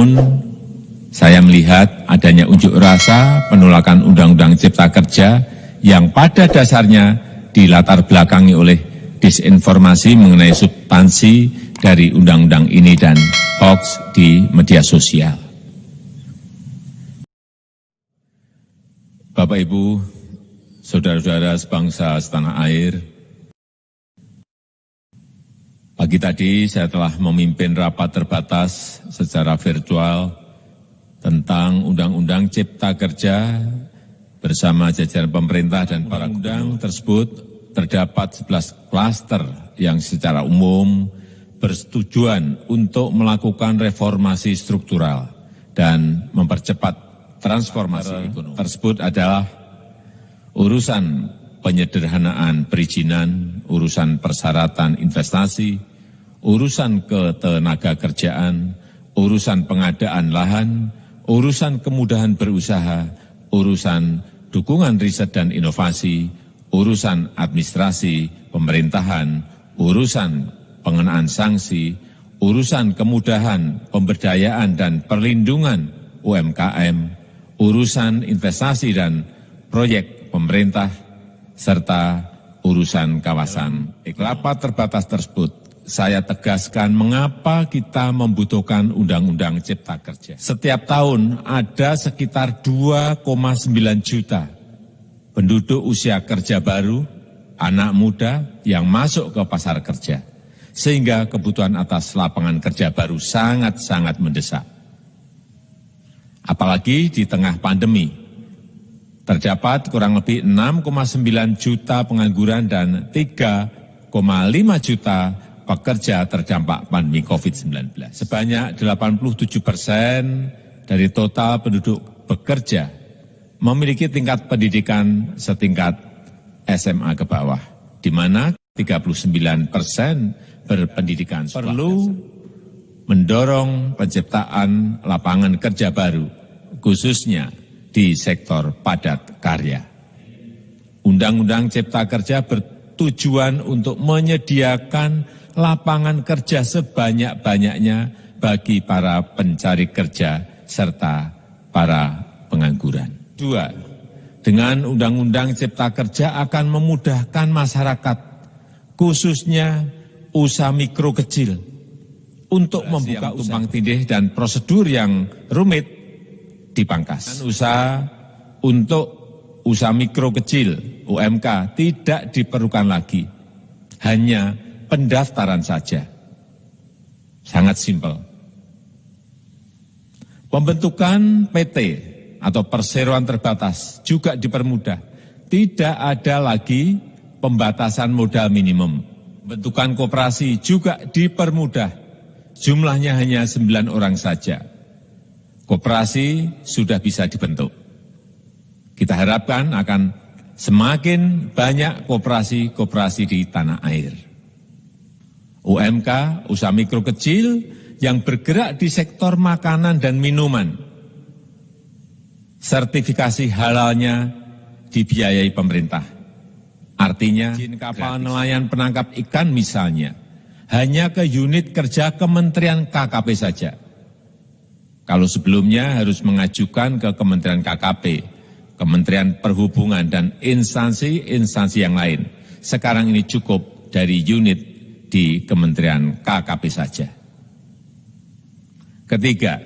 Namun, saya melihat adanya unjuk rasa penolakan Undang-Undang Cipta Kerja yang pada dasarnya dilatar belakangi oleh disinformasi mengenai substansi dari undang-undang ini dan hoax di media sosial. Bapak, Ibu, saudara-saudara sebangsa setanah air, pagi tadi saya telah memimpin rapat terbatas secara virtual tentang Undang-Undang Cipta Kerja bersama jajaran pemerintah dan para undang tersebut terdapat 11 klaster yang secara umum bertujuan untuk melakukan reformasi struktural dan mempercepat transformasi ekonomi. Tersebut adalah urusan penyederhanaan perizinan, urusan persyaratan investasi, urusan ketenaga kerjaan, urusan pengadaan lahan, urusan kemudahan berusaha, urusan dukungan riset dan inovasi, urusan administrasi pemerintahan, urusan pengenaan sanksi, urusan kemudahan pemberdayaan dan perlindungan UMKM, urusan investasi dan proyek pemerintah, serta urusan kawasan. Rapat terbatas tersebut saya tegaskan mengapa kita membutuhkan Undang-Undang Cipta Kerja. Setiap tahun ada sekitar 2,9 juta penduduk usia kerja baru, anak muda yang masuk ke pasar kerja. Sehingga kebutuhan atas lapangan kerja baru sangat-sangat mendesak. Apalagi di tengah pandemi, terdapat kurang lebih 6,9 juta pengangguran dan 3,5 juta pekerja terdampak pandemi COVID-19. Sebanyak 87% dari total penduduk bekerja memiliki tingkat pendidikan setingkat SMA ke bawah, di mana 39% berpendidikan sekolah. Perlu mendorong penciptaan lapangan kerja baru, khususnya di sektor padat karya. Undang-Undang Cipta Kerja bertujuan untuk menyediakan lapangan kerja sebanyak-banyaknya bagi para pencari kerja serta para pengangguran. 2. Dengan Undang-Undang Cipta Kerja akan memudahkan masyarakat, khususnya usaha mikro kecil, untuk membuka tumpang tindih dan prosedur yang rumit dipangkas. Usaha untuk usaha mikro kecil, UMK, tidak diperlukan lagi, hanya pendaftaran saja. Sangat simpel. Pembentukan PT atau perseroan terbatas juga dipermudah. Tidak ada lagi pembatasan modal minimum. Pembentukan koperasi juga dipermudah. Jumlahnya hanya 9 orang saja. Koperasi sudah bisa dibentuk. Kita harapkan akan semakin banyak koperasi-koperasi di tanah air. UMK, usaha mikro kecil yang bergerak di sektor makanan dan minuman. Sertifikasi halalnya dibiayai pemerintah. Artinya, izin kapal nelayan penangkap ikan misalnya, hanya ke unit kerja Kementerian KKP saja. Kalau sebelumnya harus mengajukan ke Kementerian KKP, Kementerian Perhubungan, dan instansi-instansi yang lain. Sekarang ini cukup dari unit di Kementerian KKP saja. Ketiga,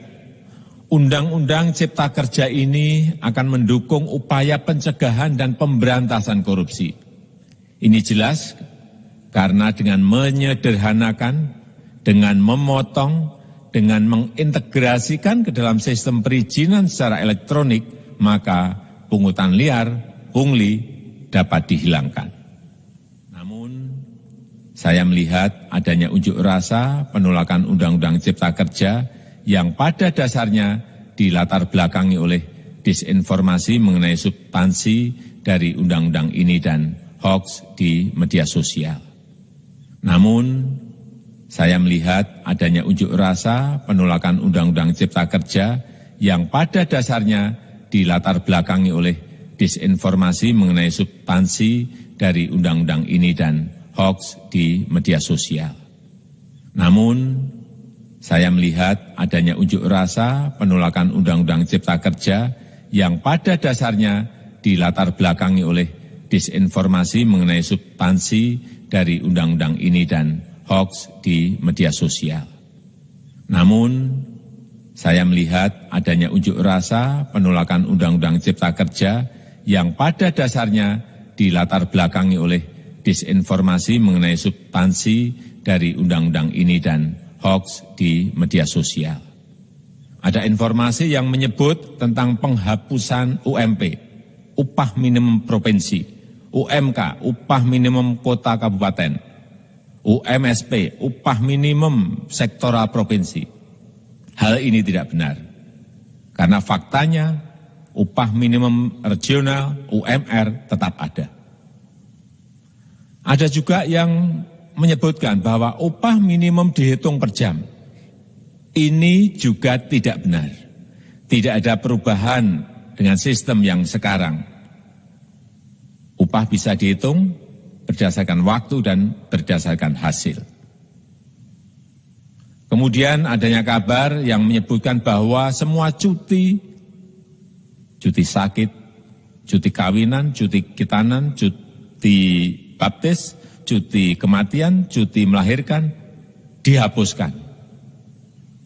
Undang-Undang Cipta Kerja ini akan mendukung upaya pencegahan dan pemberantasan korupsi. Ini jelas karena dengan menyederhanakan, dengan memotong, dengan mengintegrasikan ke dalam sistem perizinan secara elektronik, maka pungutan liar, pungli dapat dihilangkan. Saya melihat adanya unjuk rasa penolakan Undang-Undang Cipta Kerja yang pada dasarnya dilatar belakangi oleh disinformasi mengenai substansi dari undang-undang ini dan hoax di media sosial. Namun, saya melihat adanya unjuk rasa penolakan Undang-Undang Cipta Kerja yang pada dasarnya dilatar belakangi oleh disinformasi mengenai substansi dari undang-undang ini dan hoax di media sosial. Namun, Saya melihat adanya unjuk rasa penolakan Undang-Undang Cipta Kerja yang pada dasarnya dilatar belakangi oleh disinformasi mengenai substansi dari undang-undang ini dan hoax di media sosial. Namun, saya melihat adanya unjuk rasa penolakan Undang-Undang Cipta Kerja yang pada dasarnya dilatar belakangi oleh disinformasi mengenai substansi dari undang-undang ini dan hoax di media sosial. Ada informasi yang menyebut tentang penghapusan UMP, upah minimum provinsi, UMK, upah minimum kota kabupaten, UMSP, upah minimum sektoral provinsi. Hal ini tidak benar, karena faktanya upah minimum regional, UMR, tetap ada. Ada juga yang menyebutkan bahwa upah minimum dihitung per jam. Ini juga tidak benar. Tidak ada perubahan dengan sistem yang sekarang. Upah bisa dihitung berdasarkan waktu dan berdasarkan hasil. Kemudian adanya kabar yang menyebutkan bahwa semua cuti sakit, cuti kawinan, cuti khitanan, cuti baptis, cuti kematian, cuti melahirkan, dihapuskan.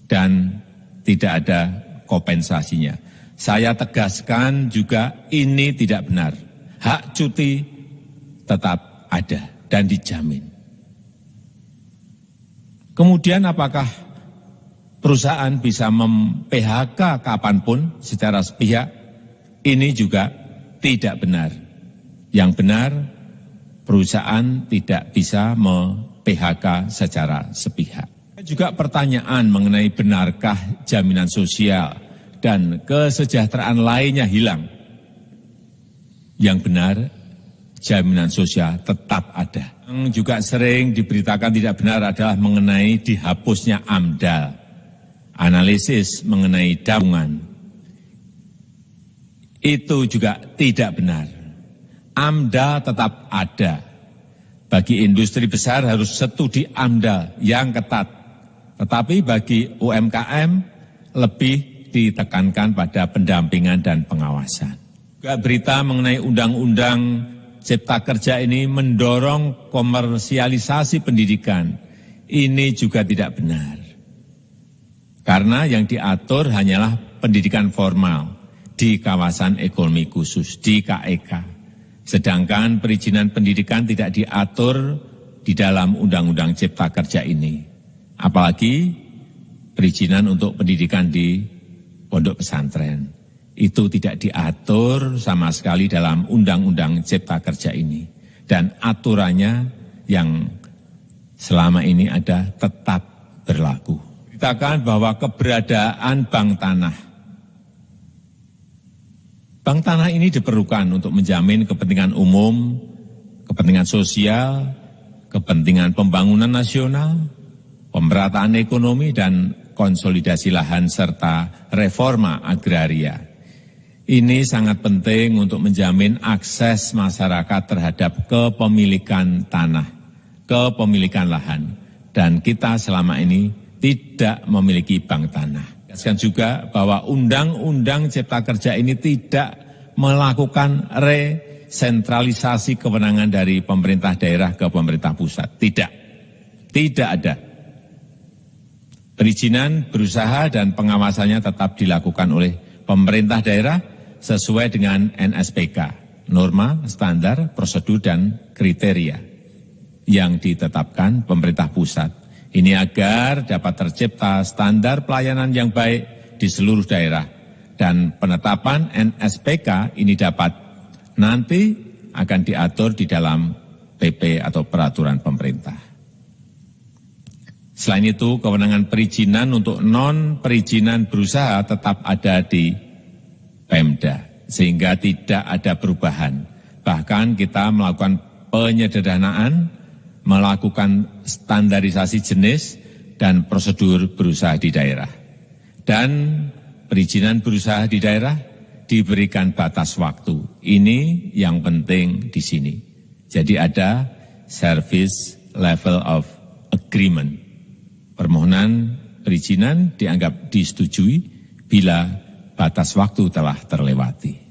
Dan tidak ada kompensasinya. Saya tegaskan juga ini tidak benar. Hak cuti tetap ada dan dijamin. Kemudian apakah perusahaan bisa mem-PHK kapanpun secara sepihak? Ini juga tidak benar. Yang benar, perusahaan tidak bisa mem-PHK secara sepihak. Juga pertanyaan mengenai benarkah jaminan sosial dan kesejahteraan lainnya hilang. Yang benar, jaminan sosial tetap ada. Yang juga sering diberitakan tidak benar adalah mengenai dihapusnya AMDAL, analisis mengenai tabungan. Itu juga tidak benar. AMDAL tetap ada. Bagi industri besar harus studi AMDAL yang ketat. Tetapi bagi UMKM lebih ditekankan pada pendampingan dan pengawasan. Juga berita mengenai Undang-Undang Cipta Kerja ini mendorong komersialisasi pendidikan. Ini juga tidak benar. Karena yang diatur hanyalah pendidikan formal di kawasan ekonomi khusus, di KEK. Sedangkan perizinan pendidikan tidak diatur di dalam Undang-Undang Cipta Kerja ini. Apalagi perizinan untuk pendidikan di pondok pesantren. Itu tidak diatur sama sekali dalam Undang-Undang Cipta Kerja ini. Dan aturannya yang selama ini ada tetap berlaku. Katakan bahwa keberadaan bank tanah ini diperlukan untuk menjamin kepentingan umum, kepentingan sosial, kepentingan pembangunan nasional, pemerataan ekonomi dan konsolidasi lahan serta reforma agraria. Ini sangat penting untuk menjamin akses masyarakat terhadap kepemilikan tanah, kepemilikan lahan. Dan kita selama ini tidak memiliki bank tanah. Tegaskan juga bahwa Undang-Undang Cipta Kerja ini tidak melakukan resentralisasi kewenangan dari pemerintah daerah ke pemerintah pusat. Tidak ada. Perizinan berusaha dan pengawasannya tetap dilakukan oleh pemerintah daerah sesuai dengan NSPK, norma, standar, prosedur, dan kriteria yang ditetapkan pemerintah pusat. Ini agar dapat tercipta standar pelayanan yang baik di seluruh daerah. Dan penetapan NSPK ini dapat nanti akan diatur di dalam PP atau peraturan pemerintah. Selain itu, kewenangan perizinan untuk non-perizinan berusaha tetap ada di Pemda, sehingga tidak ada perubahan. Bahkan kita melakukan penyederhanaan, melakukan standarisasi jenis dan prosedur berusaha di daerah. Dan perizinan berusaha di daerah diberikan batas waktu. Ini yang penting di sini. Jadi ada service level of agreement. Permohonan perizinan dianggap disetujui bila batas waktu telah terlewati.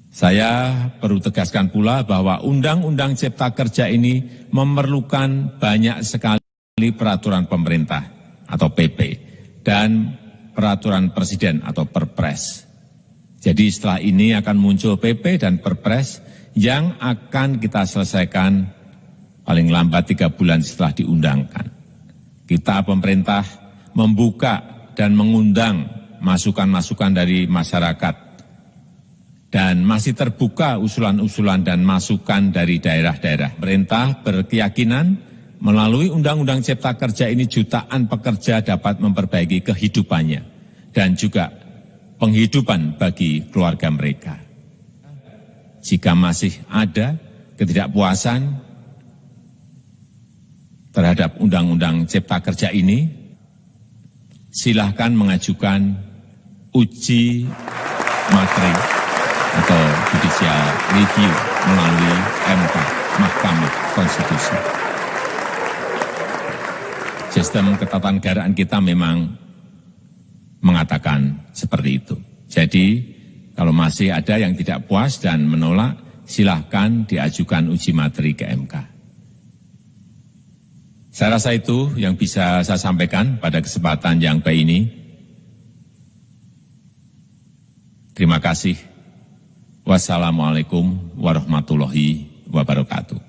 Saya perlu tegaskan pula bahwa Undang-Undang Cipta Kerja ini memerlukan banyak sekali peraturan pemerintah atau PP dan peraturan presiden atau Perpres. Jadi setelah ini akan muncul PP dan Perpres yang akan kita selesaikan paling lambat 3 bulan setelah diundangkan. Kita pemerintah membuka dan mengundang masukan-masukan dari masyarakat dan masih terbuka usulan-usulan dan masukan dari daerah-daerah. Pemerintah berkeyakinan melalui Undang-Undang Cipta Kerja ini jutaan pekerja dapat memperbaiki kehidupannya dan juga penghidupan bagi keluarga mereka. Jika masih ada ketidakpuasan terhadap Undang-Undang Cipta Kerja ini, silahkan mengajukan uji materi atau judicial review melalui MK, Mahkamah Konstitusi. Sistem ketatanegaraan kita memang mengatakan seperti itu. Jadi, kalau masih ada yang tidak puas dan menolak, silahkan diajukan uji materi ke MK. Saya rasa itu yang bisa saya sampaikan pada kesempatan yang baik ini. Terima kasih. Wassalamualaikum warahmatullahi wabarakatuh.